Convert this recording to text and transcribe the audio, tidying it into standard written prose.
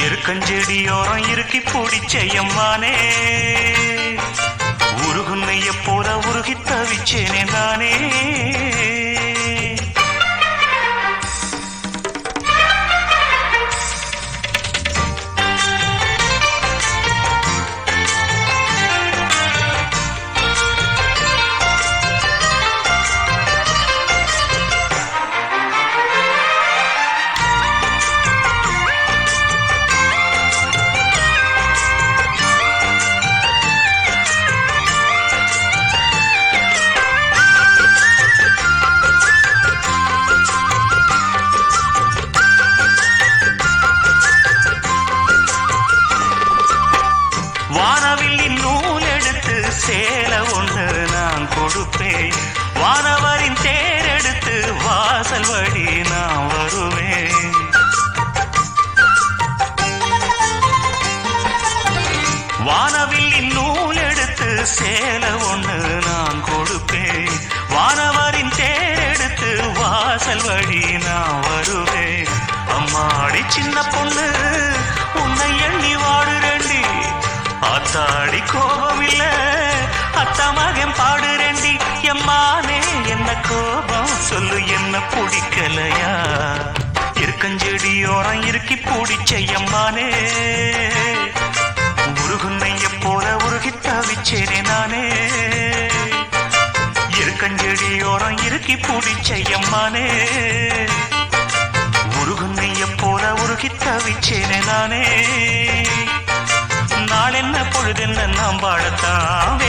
எருக்கஞ்செடியோரம் இறுக்கி பிடிச்சையம்மானே உருகுன்னைய போல உருகி தவிச்சேனே நானே. வானவில்லின் நூல் எடுத்து சேலை ஒன்று நான் கொடுப்பேன், வானவரின் தேரெடுத்து வாசல் வழி நான் வருவேன். வானவில்லின் நூல் எடுத்து சேலை ஒன்று நான் கொடுப்பேன், வானவரின் தேரெடுத்து வாசல் வழி நான் வருவேன். அம்மாடி சின்ன பொண்ணு உன்னை எண்ணி வாடுறேண்டி, ஆத்தாடி கோபமில்ல அத்தா மகன் பாடுறேண்டி. எம்மானே என்ன கோபம் சொல்லு, என்ன பிடிக்கலையா? இருக்கஞ்செடியோரம் இறுக்கி பிடிச்சையம்மானே உருகுன்னைய போல உருகி தவிச்சேனே நானே. இருக்கஞ்செடியோரம் இறுக்கி பிடிச்சையம்மானே உருகுன்னைய போல உருகி தவிச்சேனே நானே. நாளென்ன பொழுதென்ன நாம் வாழத்தான்